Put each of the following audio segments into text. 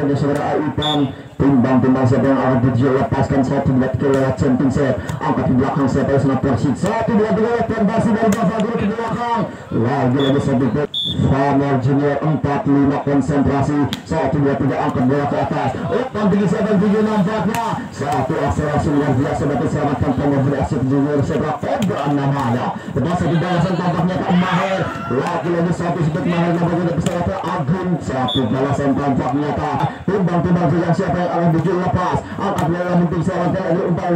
nampaknya saudara Ipan timbang-timbang siapa yang akan tuju lepaskan 1-2-3 lewat jumping set angkat di belakang siapa yang senang persik 1-2-3 lewat pembasi dari Bapak Guru ke belakang lagi satu Farmer Junior 4-5 konsentrasi 1-2-3 angkat bola ke atas umpan tinggi siapa yang tuju nampaknya satu akselerasi luar biasa dapat selamatkan Farmer Junior sebelah Cobra namanya lepas di balasan tampaknya ke Maher lagi satu sebut Maher nampaknya pesawat Agung satu balasan tampaknya timbang-timbang yang siapa yang akan tuju lepas angkat bola penting selamatkan lagi umpan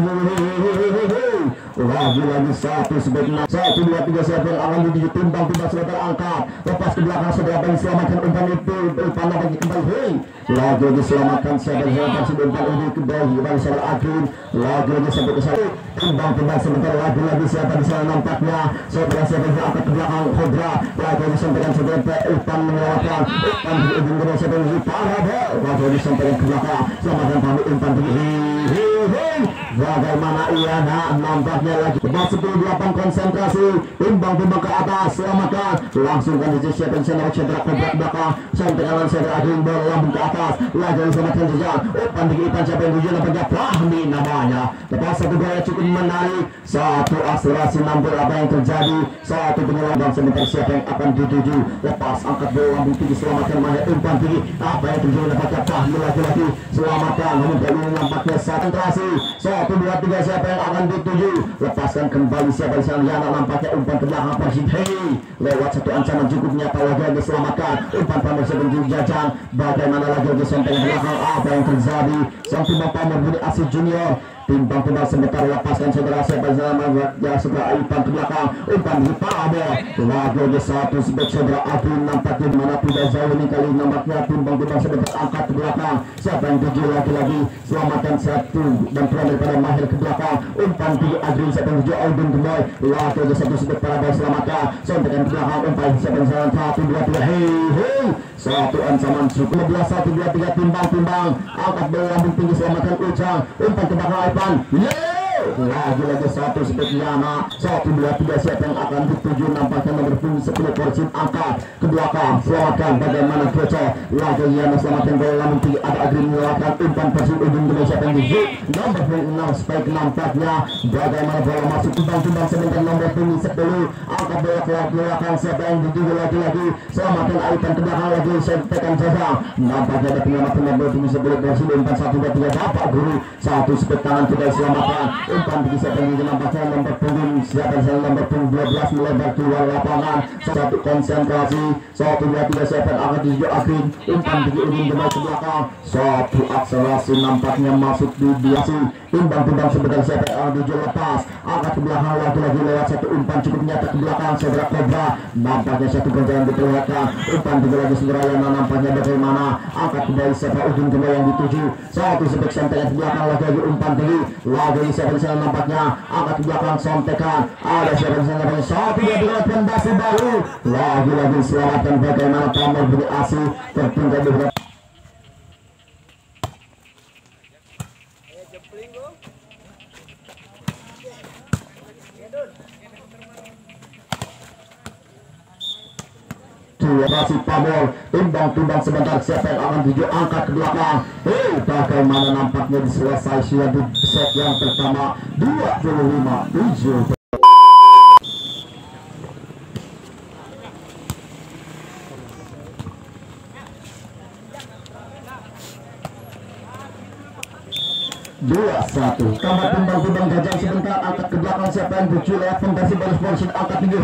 lagi satu sebaiknya 1-2-3 siapa yang akan tuju timbang-timbang sebentar angkat lepas ke belakang seberapa yang selamatkan umpan itu umpan lagi kembali lagi selamatkan siapa yang selamatkan umpan ini kembali saudara Agung lagi sampai ke sana timbang-timbang sebentar lagi siapa di sana nampaknya siapa yang angkat ke belakang Cobra lagi disampaikan sebentar umpan menyelamatkan umpan di ujung kedua siapa yang parabel lagi disampaikan ke belakang selamatkan kami umpan tinggi bagaimana ia nampaknya lagi 10-8 konsentrasi timbang-timbang ke atas selamatkan langsung kan di siapa yang sana cedera Cobra ke belakang sampai kanan saudara Agung bola lambung ke atas lagi diselamatkan saja umpan tinggi Ipan siapa yang tuju nampaknya Fahmi namanya lepas satu gaya cukup menarik satu akselerasi nampil apa yang terjadi satu penyelamat sebentar siapa yang akan dituju lepas angkat bola lambung tinggi selamatkan mana umpan tinggi apa yang terjadi nampaknya Fahmi lagi selamatkan namun kali ini nampaknya konsentrasi 1-2-3 siapa yang akan dituju lepaskan kembali siapa yang sana nampaknya umpan ke belakang Persib Hei lewat satu ancaman cukup nyata lagi diselamatkan umpan Pamer sebelum jajan bagaimana lagi sampai ke belakang apa yang terjadi sang timbang Pamer Budi Asih Junior timbang-timbang sebentar lepaskan saudara siapa ya saudara Ipan ke belakang umpan di Parabel lagi satu sebut saudara Agung nampaknya dimana tidak jauh ini kali nampaknya timbang-timbang sebentar angkat ke belakang siapa yang tuju lagi selamatkan satu dan keluar daripada Mahir ke belakang umpan tinggi Agung siapa yang tuju Audun Gemoy lagi satu sebut Parabel selamatkan sampaikan ke belakang umpan siapa yang salah 1-2-3 hei satu ancaman cukup 11 1-2-3 timbang-timbang angkat bola lambung tinggi selamatkan Ujang umpan ke belakang Ipan lagi satu sepertinya 1-2-3 siapa yang akan dituju nampaknya nomor 10 Persib angkat ke belakang selamatkan bagaimana Keco lagi Yana selamatkan bola lambung tinggi ada Agri melewatkan umpan Persib ujung kedua siapa yang tuju nomor 6 Spike nampaknya bagaimana bola masuk timbang-timbang sebentar nomor 10 angkat bola ke belakang siapa yang dituju lagi selamatkan Ipan ke belakang lagi tekan saja nampaknya ada penyelamat nomor 10 Persib umpan 1-2-3 Bapak Guru satu spek tangan tidak selamatkan umpan tinggi siapa yang nampaknya nomor punggung siapa yang nomor punggung 12 melebar keluar lapangan satu konsentrasi 1-2-3 siapa yang akan dituju Agring umpan tinggi ujung kembali ke belakang satu akselerasi nampaknya masuk di biasi timbang-timbang sebentar siapa yang akan dituju lepas angkat ke belakang lagi lewat satu umpan cukup nyata ke belakang saudara Cobra nampaknya satu ganjaran diperlihatkan umpan tinggi lagi saudara Yana nampaknya bagaimana angkat kembali siapa ujung kembali yang dituju satu sebek sampai ke belakang lagi umpan tinggi lagi siapa di sana nampaknya angkat ke belakang sontekan ada siapa di sana nampaknya 1-2-3 pembasi baru lagi selamatkan bagaimana Pamer Budi Asih tertinggal di beberapa masih Pamor timbang-timbang sebentar siapa yang akan tuju angkat ke belakang bagaimana nampaknya diselesai sudah di set yang pertama 25-7 2-1 tambah timbang-timbang gajang sebentar angkat ke belakang siapa yang tuju lewat pembasi baris polisi angkat tinggi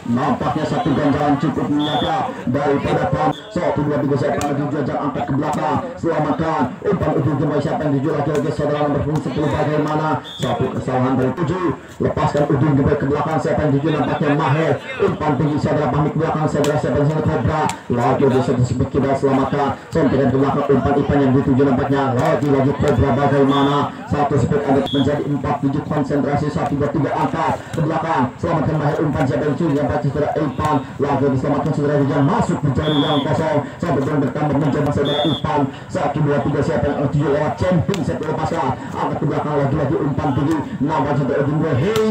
nampaknya satu ganjaran cukup nyata daripada Pam 1-2-3 siapa yang tuju gajang angkat ke belakang selamatkan umpan ujung kembali siapa yang tuju lagi saudara nomor 10 bagaimana satu kesalahan dari 7 lepaskan ujung kembali ke belakang siapa yang tuju nampaknya Maher umpan tinggi saudara pamit ke belakang saudara siapa yang sana Cobra lagi disebut kita selamatkan sampaikan ke belakang umpan Ipan yang dituju nampaknya lagi Cobra bagaimana satu speed ada menjadi 4-7 konsentrasi 1-2-3 angkat ke belakang selamatkan Mahir umpan siapa yang yang pasti saudara Ipan lagi diselamatkan saudara Rijal masuk di jari yang kosong sampai dengan bertambah mencoba saudara Ipan 1-2-3 siapa yang tuju lewat champion set lepaskan angkat ke belakang lagi umpan tinggi nampak saudara Ujung hei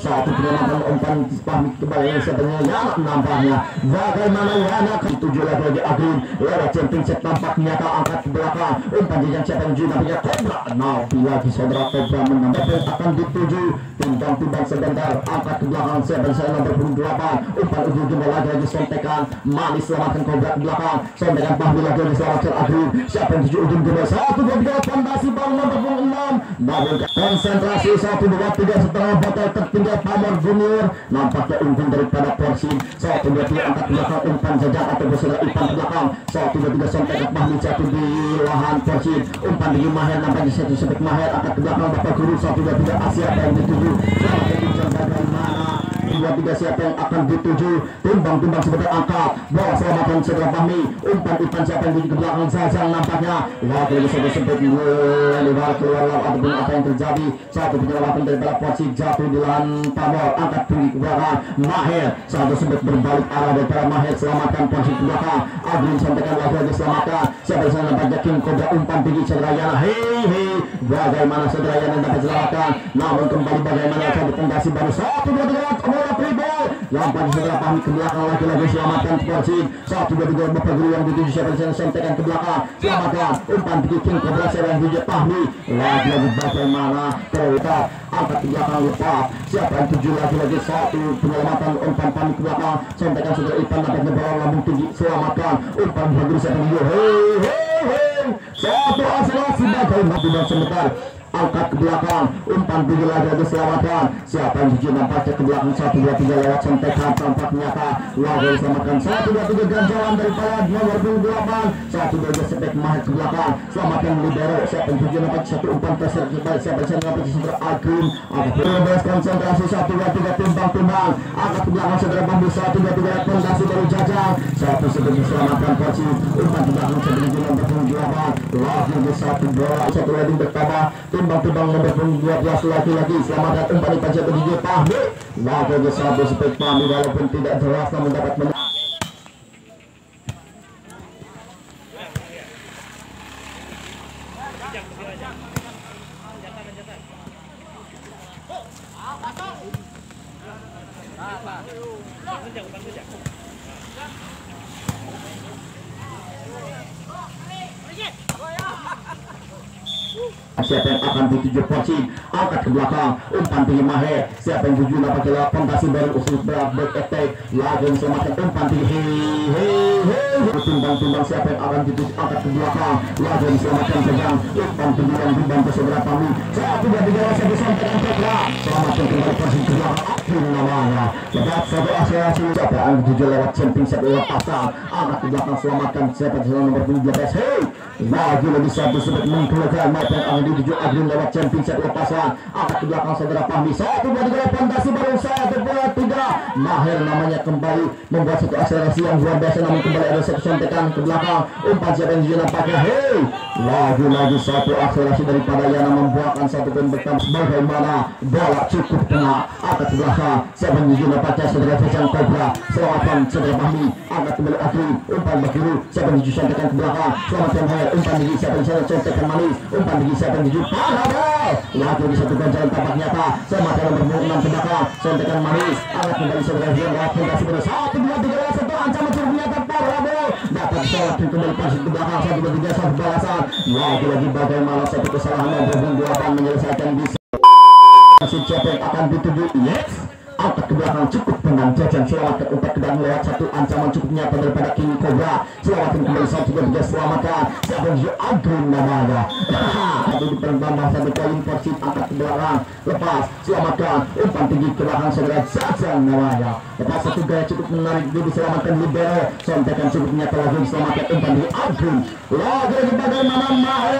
Satu penyelamatan umpan Fahmi kembali sebenarnya Yana nampaknya. Bagaimana Yana ketujuh lagi Agrin lewat jumping set tampak nyata angkat ke belakang. Umpan jenjang siapa yang nampaknya Cobra. Nabi lagi saudara Cobra menambah akan dituju timbang-timbang sebentar angkat ke belakang siapa yang nomor 28. Umpan ujung lagi sontekan Manis selamatkan Cobra ke belakang. Sontekan Fahmi lagi diselamatkan Agrin. Siapa yang tuju ujung gembel 1-2-3 fondasi bal nomor 6. Namun konsentrasi 1-2-3 setengah botol tertinggal Pamor Junior. Nampaknya unggul daripada Porsin. 1-2-3 angkat belakang umpan jajak atau bersaudara Ipan ke belakang. 1-2-3 sontekan Fahmi satu di lahan Porsin. Umpan di Maher nampaknya satu sebek Maher angkat ke belakang Bapak Guru. 1-2-3 Asia yang dituju. Selamatkan Ipan bagaimana 2-3 siapa yang akan dituju. Timbang-timbang sebentar angkat bola selamatkan segera Fahmi. Umpan Ipan siapa yang dituju ke belakang Zazang nampaknya lagi satu sebut lebar keluar ataupun apa yang terjadi. Satu penyelamatan dari balap Porsi jatuh di lahan Pamor angkat tinggi ke belakang Maher. Satu sebut berbalik arah daripada Maher selamatkan Porsi ke belakang. Agrin sampaikan lagi selamatkan siapa yang nampaknya King Cobra umpan tinggi Cedrayana. Hei bagaimana Cedrayana dapat selamatkan namun kembali bagaimana satu pondasi baru 1-2-3 bola tribal lampan segera Fahmi ke belakang lagi selamatkan Porsi. 1-2-3 Bapak Guru yang dituju siapa yang sampaikan ke belakang selamatkan umpan tinggi King Cobra siapa yang dituju Fahmi lagi bagaimana terletak angkat ke belakang lepas siapa yang tuju lagi satu penyelamatan umpan Fahmi ke belakang sampaikan segera Ipan dapat bola lambung tinggi selamatkan umpan Bapak Guru siapa yang dituju hei satu asalasi bagaimana tidak sebentar angkat ke belakang umpan tinggi lagi selamatkan siapa yang tuju nampaknya ke belakang 1-2-3 lewat sontekan tampak nyata lagi selamatkan 1-2-3 ganjalan daripada nomor 28 1-2 sebek Maher ke belakang selamatkan libero siapa yang tuju nampaknya satu umpan terser kembali siapa yang nampaknya segera Agrim bebas konsentrasi 1-2-3 timbang-timbang angkat ke belakang segera bambu 1-2-3 fondasi baru jajang satu sebek selamatkan Porsi umpan ke belakang sebelum nomor 28 lagi satu bola satu lagi bertambah timbang-timbang nomor 12 lagi selamatkan umpan Ipan siapa tujuh Fahmi lagi satu sebek Fahmi walaupun tidak jelas namun dapat menang. Siapa yang akan dituju Porsi angkat ke belakang umpan tinggi Maher siapa yang tuju nampaknya lewat fondasi baru usul berat back attack lagi selamatkan umpan tinggi timbang-timbang siapa yang akan dituju angkat ke belakang lagi selamatkan pegang umpan tinggi yang dibantu segera Fahmi 1-2-3 satu sampaikan Cobra selamatkan kembali Porsi ke belakang akhir namanya lepas satu asalasi siapa yang dituju lewat jumping set lewat pasang angkat ke belakang selamatkan siapa yang nomor 12 hei lagi satu sebut mengkeluarkan Maher yang dituju Agrin lewat jumping set lepasan angkat ke belakang segera Fahmi 1-2-3 fondasi baru 1-2-3 Maher namanya kembali membuat satu akselerasi yang luar biasa namun kembali ada satu sontekan ke belakang umpan siapa yang dituju nampaknya hei lagi satu akselerasi daripada Yana membuahkan satu poin bertambah bagaimana bola cukup tengah angkat ke belakang siapa yang dituju nampaknya segera Jajang Cobra selamatkan segera Fahmi angkat kembali Agrin umpan Bakiru siapa yang dituju sontekan ke belakang selamatkan Maher umpan tinggi siapa yang sontekan Manis umpan tinggi siapa yang dituju lagi satu ganjalan tampak nyata selamatkan nomor 6 ke belakang sontekan Manis angkat kembali segera lewat fondasi baru 1-2-3 satu ancaman cukup nyata Prabowo dapat diselamatkan kembali Porsi ke belakang 1-2-3 satu balasan lagi bagaimana satu kesalahan nomor 28 menyelesaikan bisa siapa yang akan dituju yes angkat ke belakang cukup tenang Jajang selamatkan umpan ke belakang lewat satu ancaman cukup nyata daripada King Cobra selamatkan kembali 1-2-3 selamatkan siapa yang Agrin namanya ada di pertambah satu poin Porsi angkat ke belakang lepas selamatkan umpan tinggi ke belakang segera Jajang namanya lepas satu gaya cukup menarik dia diselamatkan libero sontekan cukup nyata lagi diselamatkan umpan tinggi Agrin lagi bagaimana Maher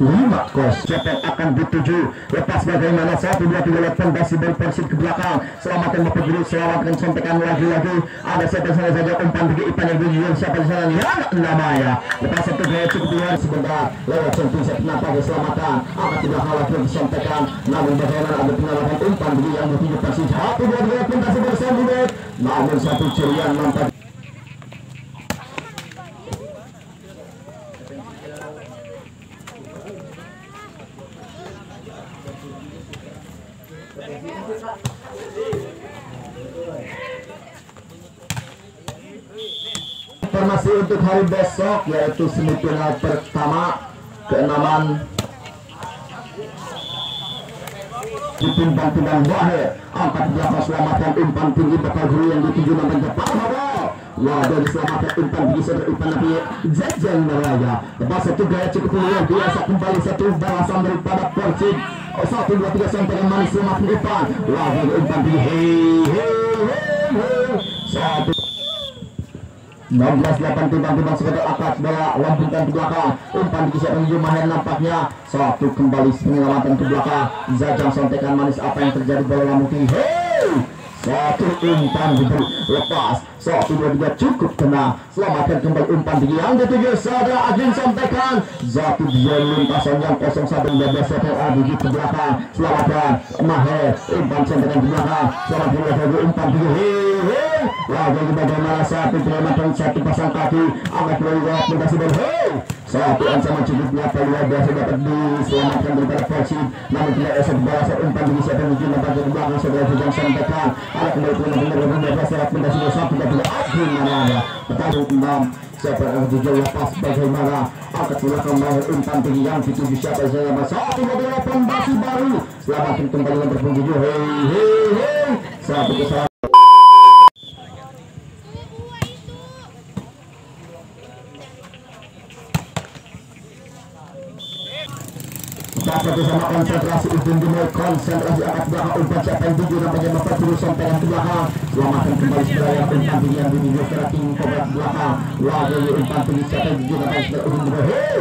5 kos. Siapa yang akan dituju? Lepas bagaimana 1 2 3 lihat fondasi dari Persib ke belakang. Selamatkan Bapak Guru, selamatkan sampaikan lagi-lagi. Ada siapa saja umpan bagi Ipan yang berjujur siapa di sana? Ya namanya. Lepas satu gaya cukup luar sebentar. Lewat sentuh saya kenapa diselamatkan. Akan tidak khawatir disampaikan. Namun bagaimana ada penalakan umpan bagi yang bertuju Persib. 1 2 3 fondasi bersambung. Namun satu cerian nampak. Informasi untuk hari besok yaitu semifinal pertama keenaman ditimbang-timbang Wahid angkat belakang selamatkan umpan tinggi Bapak Guru yang dituju namanya Pak Mabel. Waduh diselamatkan umpan tinggi saudara umpan Nabi Jajan Meraya. Lepas satu gaya cukup luar biasa kembali satu balasan daripada Persib. 1 2 3 sampai yang manis selamatkan umpan. Waduh umpan tinggi satu 16-8 timbang-timbang sekedar atas bola lambungkan ke belakang umpan dikisar menuju Maher nampaknya satu kembali penyelamatan ke belakang Zajang sontekan manis apa yang terjadi bola lambung tinggi satu umpan diberi lepas 1 2 3 cukup kena selamatkan kembali umpan tinggi yang dituju saudara Agin sampaikan satu dia lintasan yang 01 12 CPA di ke belakang selamatkan Maher umpan sontekan ke belakang selamatkan lagi umpan tinggi lagi bagaimana satu penyelamatan satu pasang kaki amat melihat mendasi baru satu ancaman cukupnya apa luar biasa dapat diselamatkan daripada Persib namun tidak esok balasan umpan tinggi siapa menuju nampak ke belakang saudara Jujang sampaikan ada kembali benar-benar syarat mendasi baru satu tidak Agin mana pertanding imam siapa yang dijauh lepas bagaimana angkat belakang Maher umpan tinggi yang dituju siapa yang satu mobil pondasi baru selamatkan kembali yang berpenjuju satu kesalahan dapat bersama konsentrasi ujung dimulai konsentrasi atas belakang umpan siapa yang tuju nampaknya Bapak Guru sampaikan ke belakang selamatkan kembali sebenarnya umpan tinggi yang dituju ke rating kobra ke belakang lagi umpan tinggi siapa yang tuju nampaknya sebenarnya ujung dimulai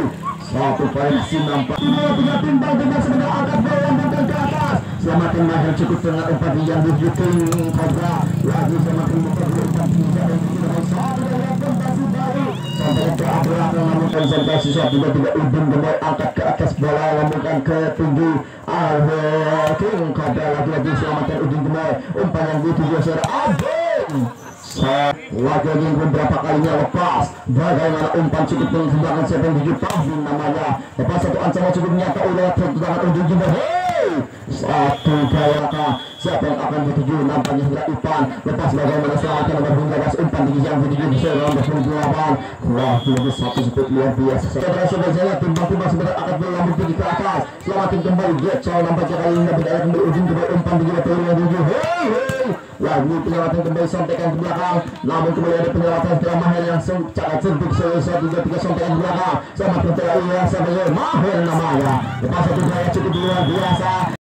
satu koreksi nampak 2 3 timbang dengan sebenarnya angkat bola lambungkan ke atas selamatkan Maher cukup dengan umpan tinggi yang dituju ke kobra lagi selamatkan Bapak Guru umpan tinggi siapa yang tuju nampaknya satu dengan fondasi baru sampai ke belakang namun konsentrasi saat tiba-tiba ujung dimulai angkat ke atas bola lambungkan ke tinggi Agin kobra lagi selamatkan ujung dimulai umpan yang dituju saudara Agin lagi beberapa kalinya lepas bagaimana umpan cukup dengan siapa yang tujuh tahun namanya lepas satu ancaman cukup nyata udah tendangan ujung dimulai satu gayakah siapa yang akan dituju nampaknya sudah Ipan lepas bagaimana selamatkan nomor 12 umpan tinggi yang dituju di seorang 28 wah lebih satu sebut luar biasa saudara-saudara timbang-timbang sebentar akan berlambung tinggi ke atas selamatkan kembali Getchol nampaknya kali ini berdaya kembali ujung kembali umpan tinggi betul yang dituju lagi penyelawatan kembali sampaikan ke belakang namun kembali ada penyelawatan setelah Maher yang sangat sempit selesai 3-3 sampaikan ke belakang selamatkan setelah iya sampai Maher namanya lepas satu gaya cukup luar biasa